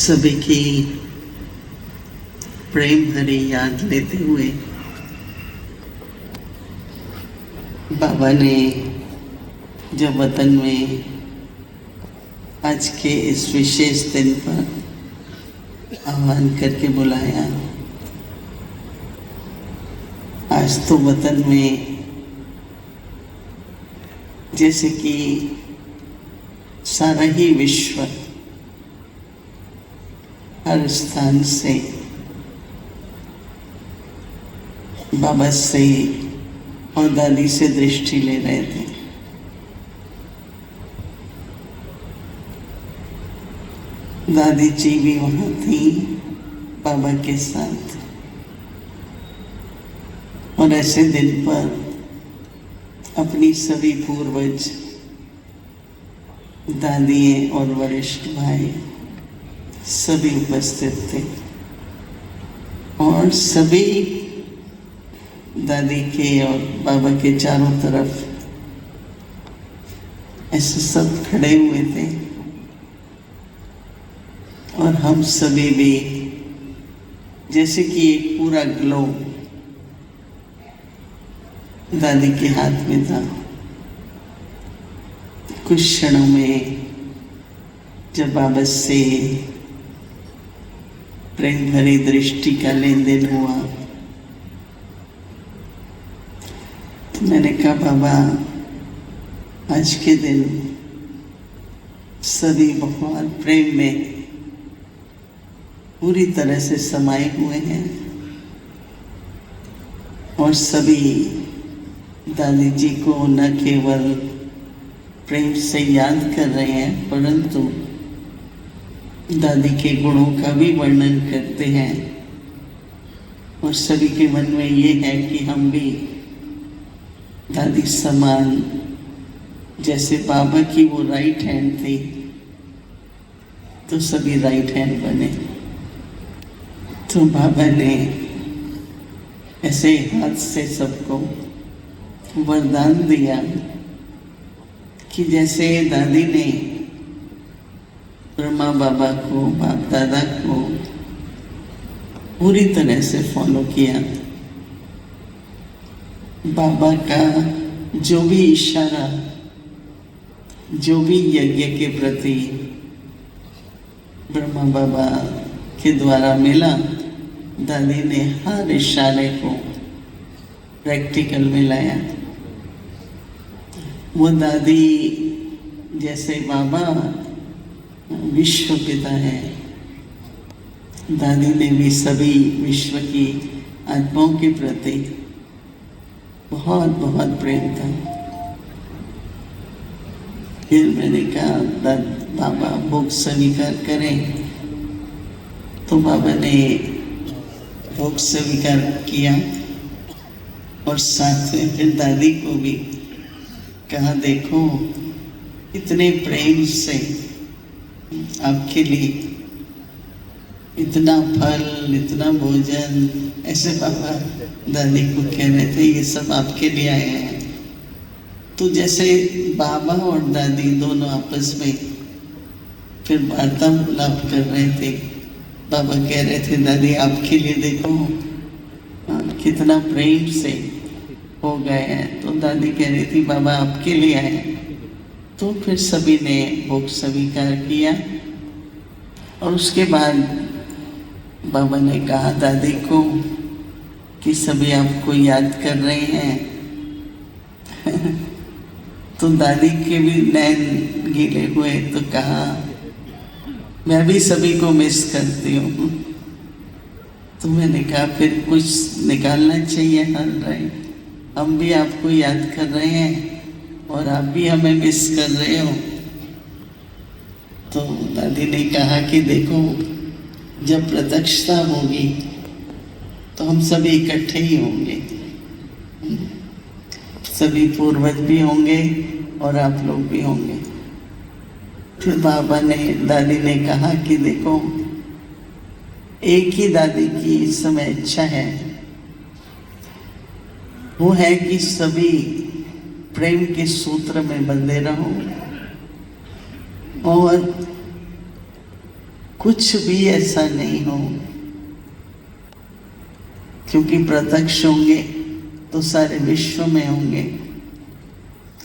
सभी की प्रेम भरी याद लेते हुए बाबा ने जब वतन में आज के इस विशेष दिन पर आह्वान करके बुलाया, आज तो वतन में जैसे कि सारा ही विश्व हर स्थान से बाबा से और दादी से दृष्टि ले रहे थे। दादी जी भी वहाँ थी बाबा के साथ, और ऐसे दिन पर अपनी सभी पूर्वज, दादियाँ और वरिष्ठ भाई सभी उपस्थित थे, और सभी दादी के और बाबा के चारों तरफ ऐसे सब खड़े हुए थे, और हम सभी भी जैसे कि एक पूरा ग्लोब दादी के हाथ में था। कुछ क्षणों में जब बाबा से प्रेम भरी दृष्टि का लेन देन हुआ तो मैंने कहा, बाबा आज के दिन सभी बहुत प्रेम में पूरी तरह से समाये हुए हैं, और सभी दादी जी को न केवल प्रेम से याद कर रहे हैं परंतु दादी के गुणों का भी वर्णन करते हैं, और सभी के मन में ये है कि हम भी दादी समान, जैसे बाबा की वो राइट हैंड थी तो सभी राइट हैंड बने। तो बाबा ने ऐसे हाथ से सबको वरदान दिया कि जैसे दादी ने ब्रह्मा बाबा को, बाप दादा को पूरी तरह से फॉलो किया, बाबा का जो भी इशारा, जो भी यज्ञ के प्रति ब्रह्मा बाबा के द्वारा मिला, दादी ने हर इशारे को प्रैक्टिकल में लाया। वो दादी जैसे बाबा विश्व पिता है, दादी ने भी सभी विश्व की आत्माओं के प्रति बहुत बहुत प्रेम था। फिर मैंने कहा, बाबा भोग स्वीकार करें, तो बाबा ने भोग स्वीकार किया, और साथ में फिर दादी को भी कहा, देखो इतने प्रेम से आपके लिए इतना फल, इतना भोजन, ऐसे बाबा दादी को कह रहे थे, ये सब आपके लिए आए हैं। तो जैसे बाबा और दादी दोनों आपस में फिर वार्तालाप कर रहे थे, बाबा कह रहे थे, दादी आपके लिए देखो कितना प्रेम से हो गए हैं। तो दादी कह रही थी, बाबा आपके लिए आए। तो फिर सभी ने भोग स्वीकार किया, और उसके बाद बाबा ने कहा दादी को कि सभी आपको याद कर रहे हैं। तो दादी के भी नैन गीले हुए, तो कहा, मैं भी सभी को मिस करती हूँ। तो मैंने कहा, फिर कुछ निकालना चाहिए हल, राइट? हम भी आपको याद कर रहे हैं और आप भी हमें मिस कर रहे हो। तो दादी ने कहा कि देखो, जब प्रत्यक्षता होगी तो हम सभी इकट्ठे ही होंगे, सभी पूर्वज भी होंगे और आप लोग भी होंगे। फिर बाबा ने, दादी ने कहा कि देखो, एक ही दादी की इस समय इच्छा है, वो है कि सभी प्रेम के सूत्र में बंधे रहो और कुछ भी ऐसा नहीं हो, क्योंकि प्रत्यक्ष होंगे तो सारे विश्व में होंगे।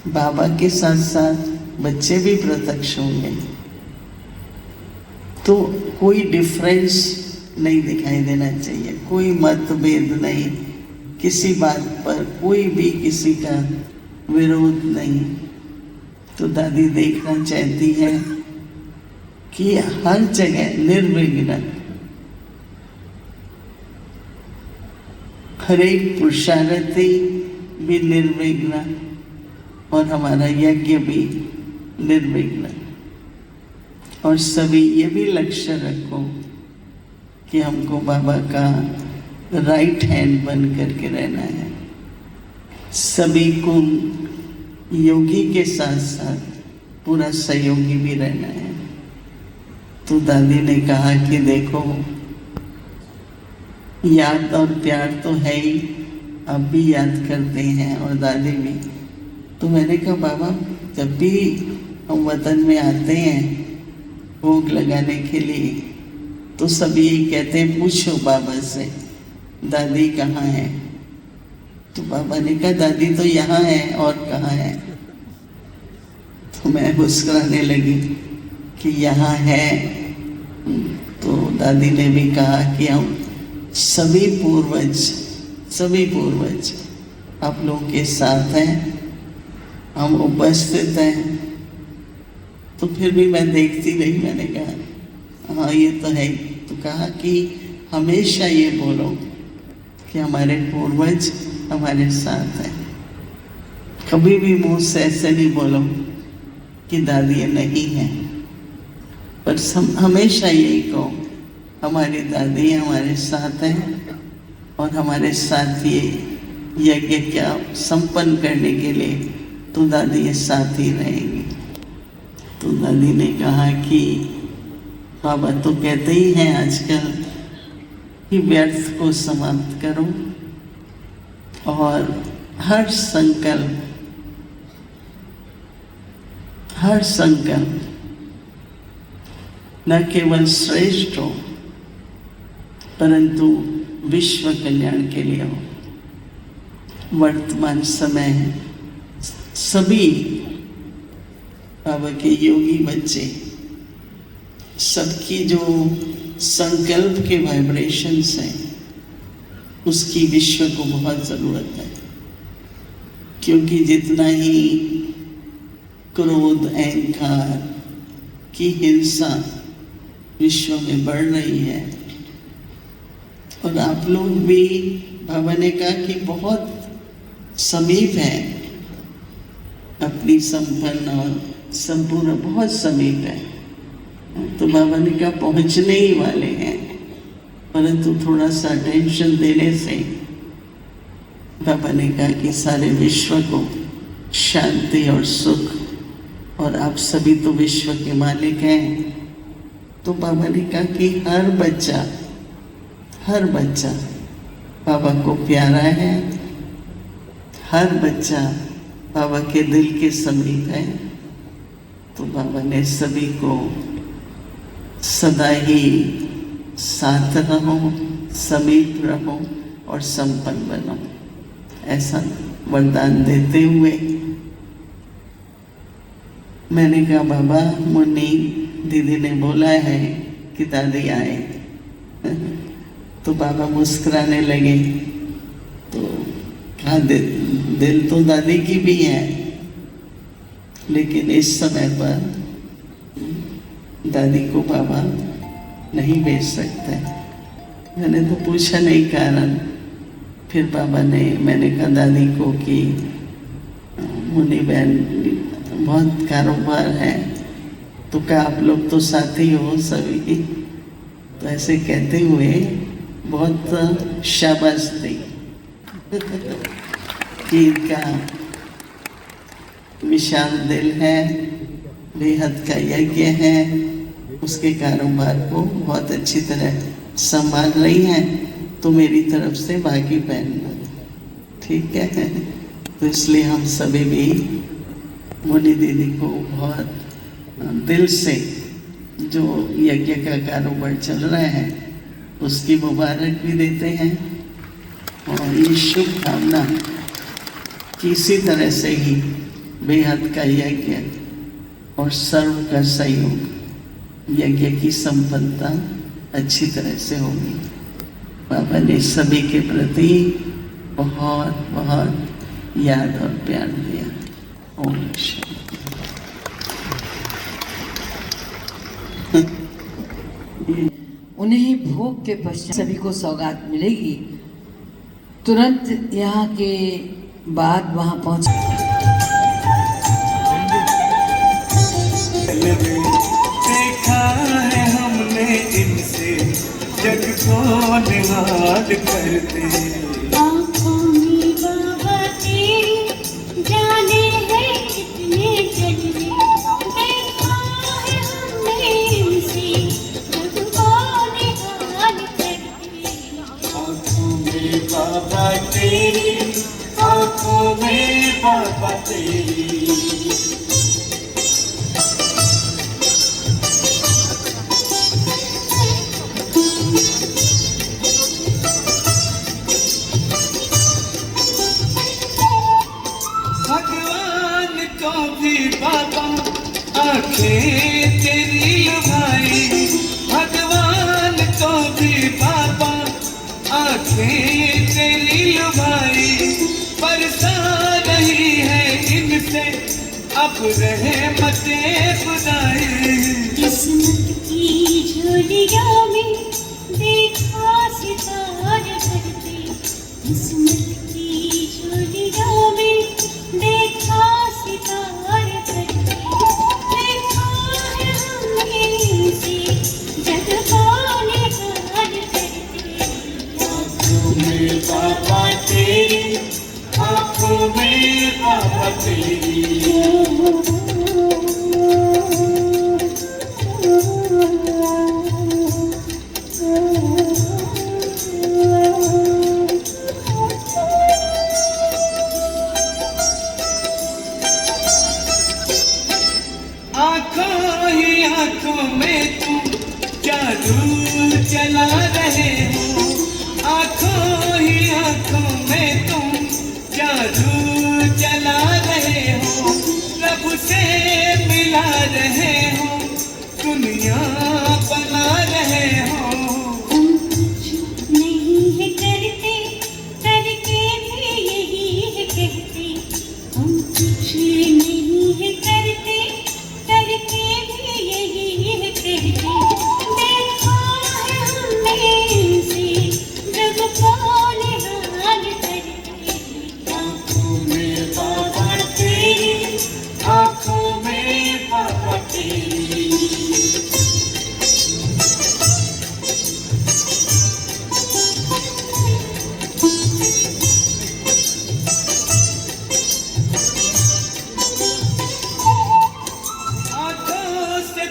बाबा के साथ साथ बच्चे भी प्रत्यक्ष होंगे, तो कोई डिफरेंस नहीं दिखाई देना चाहिए, कोई मतभेद नहीं, किसी बात पर कोई भी किसी का विरोध नहीं। तो दादी देखना चाहती है कि हर जगह निर्विघ्न, हर एक पुरुषार्थी भी निर्विघ्न और हमारा यज्ञ भी निर्विघ्न। और सभी ये भी लक्ष्य रखो कि हमको बाबा का राइट हैंड बन करके रहना है। सभी को योगी के साथ साथ पूरा सहयोगी भी रहना है। तो दादी ने कहा कि देखो, याद और प्यार तो है ही, अब भी याद करते हैं और दादी भी। तो मैंने कहा बाबा, जब भी हम वतन में आते हैं भोग लगाने के लिए, तो सब यही कहते हैं पूछो बाबा से दादी कहाँ है। तो बाबा ने कहा दादी तो यहाँ है, और कहाँ है। तो मैं मुस्कुराने लगी कि यहाँ है। तो दादी ने भी कहा कि हम सभी पूर्वज आप लोगों के साथ हैं, हम उपस्थित हैं। तो फिर भी मैं देखती रही, मैंने कहा हाँ ये तो है। तो कहा कि हमेशा ये बोलो कि हमारे पूर्वज हमारे साथ हैं, कभी भी मुंह से ऐसे नहीं बोलो कि दादी नहीं है, पर हमेशा यही कहो हमारी दादी हमारे साथ है और हमारे साथ ये यज्ञ क्या संपन्न करने के लिए तो दादी ये साथ ही रहेंगी। तो दादी ने कहा कि बाबा तो कहते ही हैं आजकल कि व्यर्थ को समाप्त करो और हर संकल्प न केवल श्रेष्ठ हो परंतु विश्व कल्याण के लिए हो। वर्तमान समय सभी बाबा के योगी बच्चे, सबकी जो संकल्प के वाइब्रेशंस हैं उसकी विश्व को बहुत ज़रूरत है, क्योंकि जितना ही क्रोध अहंकार की हिंसा विश्व में बढ़ रही है, और आप लोग भी बाबा ने कहा कि बहुत समीप है अपनी संपन्न और संपूर्ण, बहुत समीप है। तो बाबा ने कहा पहुंचने ही वाले हैं, परंतु थोड़ा सा अटेंशन देने से बाबा ने कहा कि सारे विश्व को शांति और सुख, और आप सभी तो विश्व के मालिक हैं। तो बाबा ने कहा कि हर बच्चा बाबा को प्यारा है, हर बच्चा बाबा के दिल के समीप है। तो बाबा ने सभी को सदा ही साथ रहो, समीप रहो और संपन्न बनो, ऐसा वरदान देते हुए मैंने कहा बाबा, मुन्नी दीदी ने बोला है कि दादी आए। तो बाबा मुस्कुराने लगे। तो कहा दिल तो दादी की भी है, लेकिन इस समय पर दादी को बाबा नहीं भेज सकते। मैंने तो पूछा नहीं कारण। फिर बाबा ने, मैंने कहा दादी को कि मुन्नी बहन बहुत कारोबार है, तो क्या आप लोग तो साथी हो सभी। तो ऐसे कहते हुए बहुत शाबाश दी कि इनका विशाल दिल है, बेहद का यज्ञ है, उसके कारोबार को बहुत अच्छी तरह संभाल रही हैं। तो मेरी तरफ से बाकी पहनना, ठीक है। तो इसलिए हम सभी भी मुन्नी दीदी को बहुत दिल से जो यज्ञ का कारोबार चल रहा है उसकी मुबारक भी देते हैं। और ये शुभ भावना किसी तरह से ही बेहद का यज्ञ और सर्व का सहयोग यज्ञ की संपन्नता अच्छी तरह से होगी। बाबा ने सभी के प्रति बहुत बहुत याद और प्यार दिया। ओम शांति। उन्हें भोग के पश्चात सभी को सौगात मिलेगी। तुरंत यहाँ के बाद वहाँ पहुँच देखा है हमने इनसे जग को निहाल करते। आँखों में बाबा तेरी जाने हैं कितने जलवे। देखा है हमने इनसे जग को निहाल करते। आँखों में बाबा तेरी, आँखों में बाबा तेरी। भगवान को भी बाबा आंखें तेरी लुभाई। भगवान को भी बाबा आंखें तेरी लुभाई। बरसा रही है इनसे अब रहमतें खुदाई। किस्मत की झोलियों में देखा सितारे भरते। किस्मत की झोलियों में देखा सितारे भरते। देखा है हमने इनसे जग को निहाल करते। आँखों में बाबा तेरी, आँखों में बाबा तेरी। आँखों ही आँखों में तुम जादू चला रहे हो। आँखों ही आँखों में तुम जादू चला रहे हो। प्रभु से मिला रहे